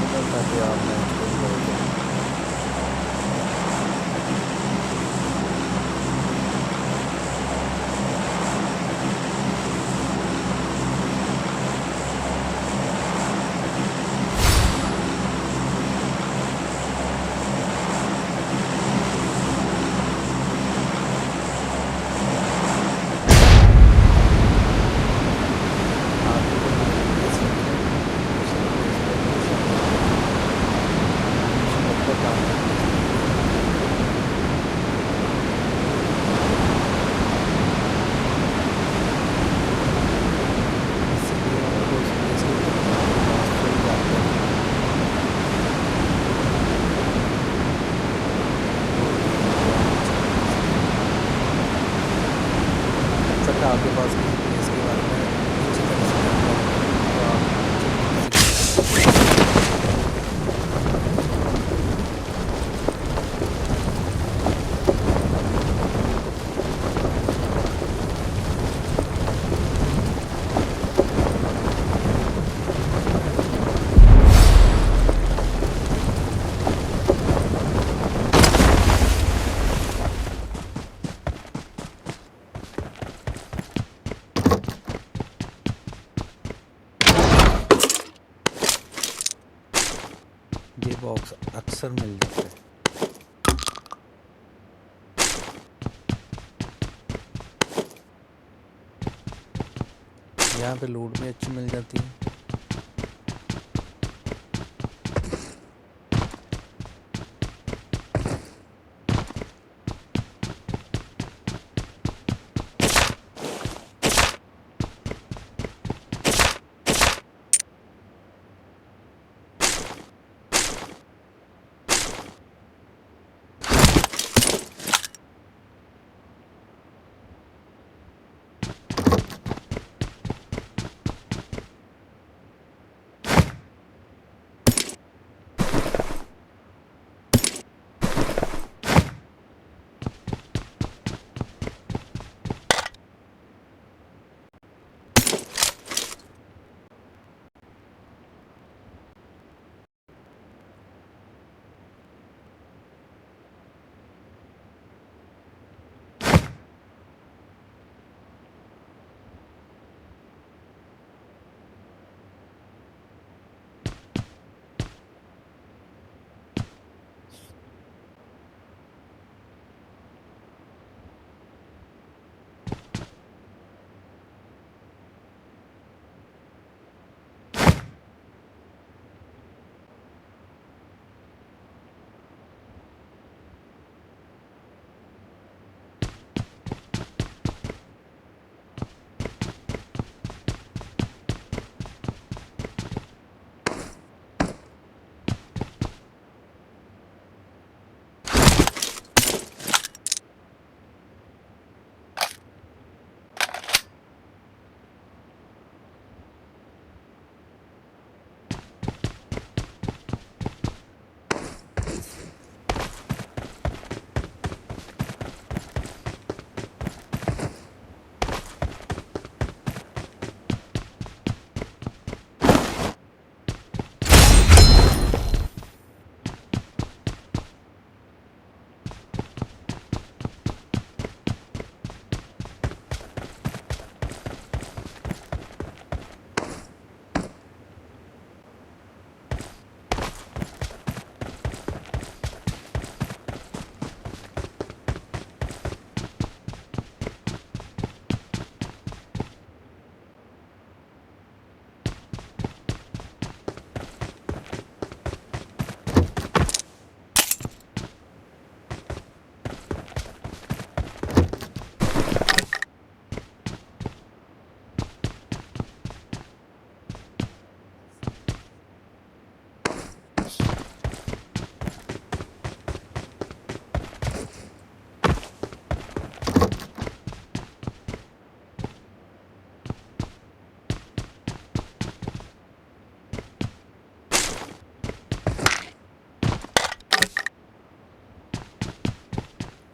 अंदर ताकि आप मैच को एंजॉय करें। आपकी तो मेल प्लेस रखी है, दूसरे प्लेस पे नहीं शायद। मुझे लगता है कान्हा प्लेस पे रखी है। इसीलिए आपको उस प्लेस के ऊपर जाना है जहाँ फुल रैपर हो, वो एरिया अच्छा है इसलिए। हो सकता है आपके पास किसी प्लेस के बारे में अच्छी तरह से जानकारी नहीं हो, तो आप मुझे भी विजिट कर सकते हैं। ये बॉक्स अक्सर मिल जाता है। यहाँ पे लूट भी अच्छी मिल जाती है।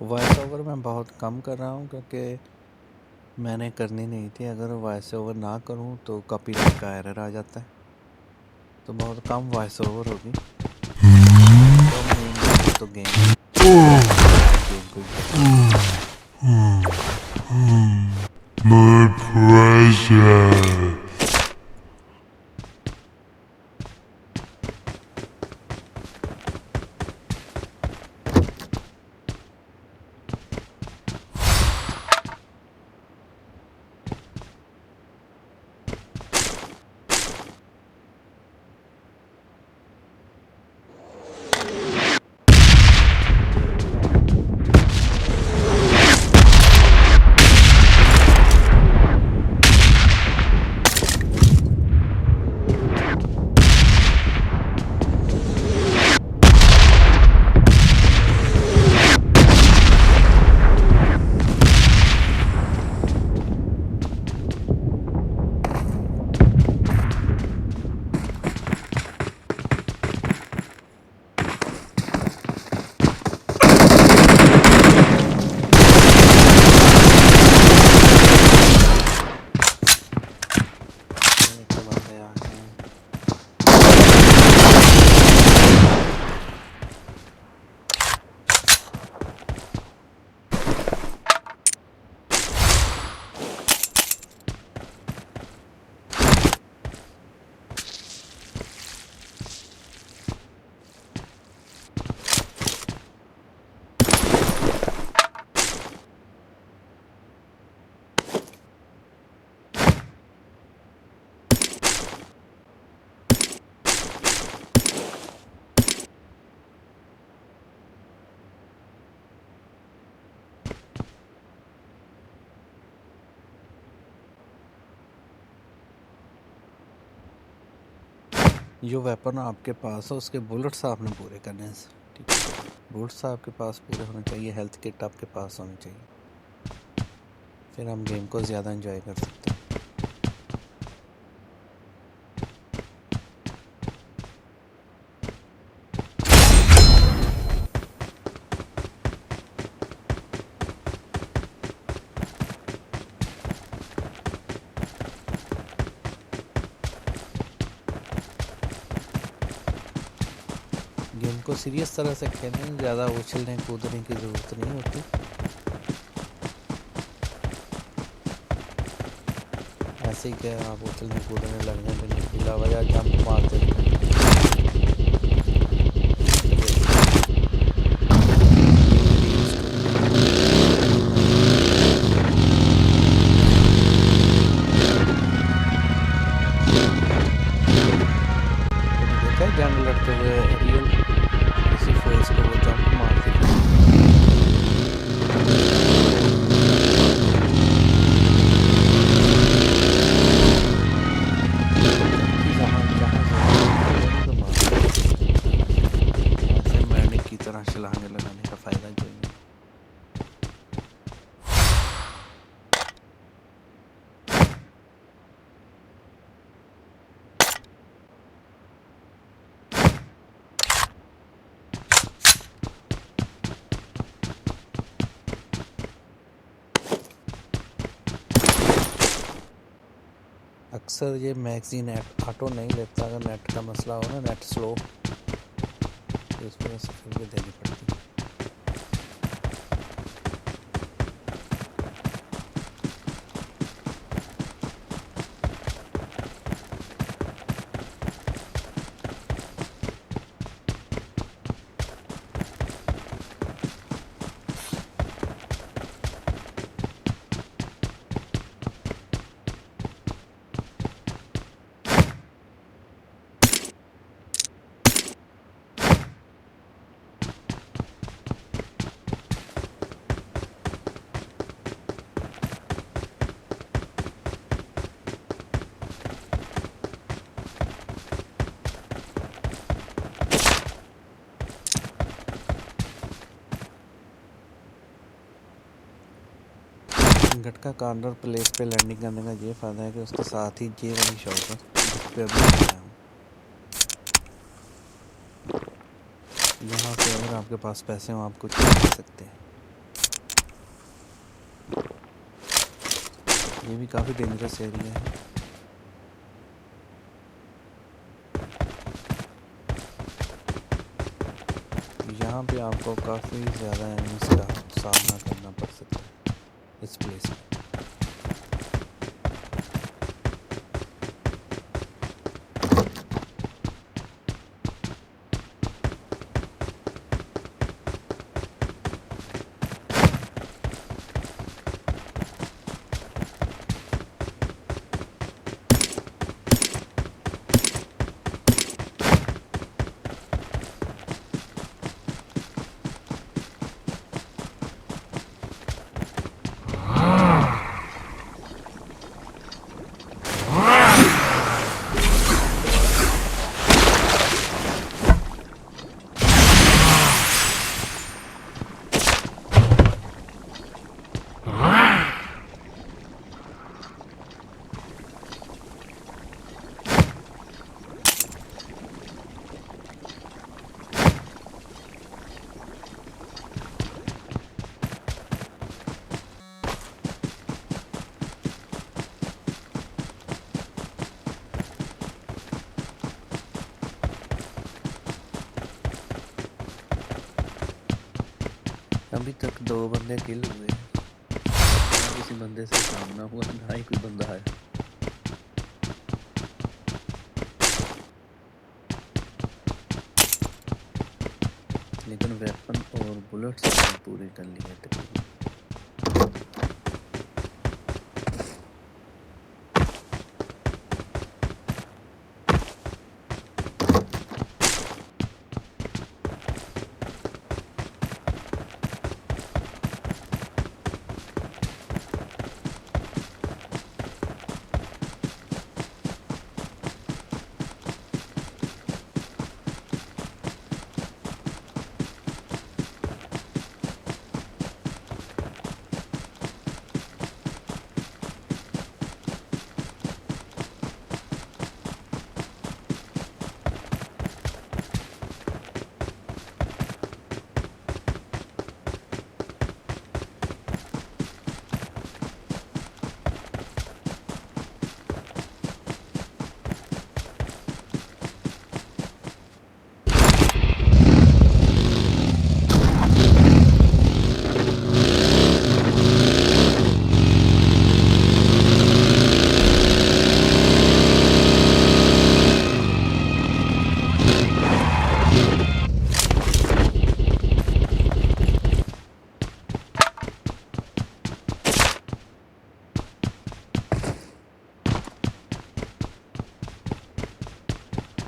वॉइस ओवर मैं बहुत कम कर रहा हूँ क्योंकि मैंने करनी नहीं थी। अगर वॉइस ओवर ना करूँ तो कॉपीराइट का एरर आ जाता है। तो बहुत कम वॉइस ओवर होगी। तो मेन तो गेम को My precious. तो बंदे आ गए हैं। जो वेपन आपके पास है उसके बुलेट्स आपने पूरे करने हैं, ठीक है। बुलेट्स आपके पास पूरे होने चाहिए, हेल्थ किट आपके पास होनी चाहिए, फिर हम गेम को ज़्यादा एंजॉय कर सकते हैं। गेम को सीरियस तरह से खेलें, ज़्यादा उछलने कूदने की ज़रूरत नहीं होती। ऐसे ही क्या आप उछलने कूदने लगने में बिला वजह जंप मारते रहें। देखा है जंग लड़ते हुए रियल किसी फोर्स को वो जंप मारते हैं। ऐसे मैनिक की तरह छलांगे लगाने का फ़ायदा कोई नहीं। अक्सर ये मैगज़ीन ऑटो नहीं लेता, अगर नेट का मसला हो ना, नेट स्लो, तो इस वजह से फिर भी देनी पड़ती है। गटका कॉर्नर प्लेस पे लैंडिंग करने का ये फ़ायदा है कि उसके साथ ही ये वाली शॉप है जिस पे अभी आया हूँ। यहाँ से अगर आपके पास पैसे हो आप कुछ कर सकते हैं। ये भी काफ़ी डेंजरस एरिया है। यहाँ पे आपको काफ़ी ज़्यादा एनिमीज का सामना करना पड़ सकता है इस प्लेस में। अभी तक 2 बंदे किल हुए, ना किसी बंदे से सामना हुआ, ना ही कोई बंदा आया। लेकिन वेपन और बुलेट्स पूरी कर ली है तकरीबन।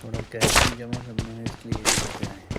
थोड़ा कैश भी जमा करना है, इसलिए करते हैं।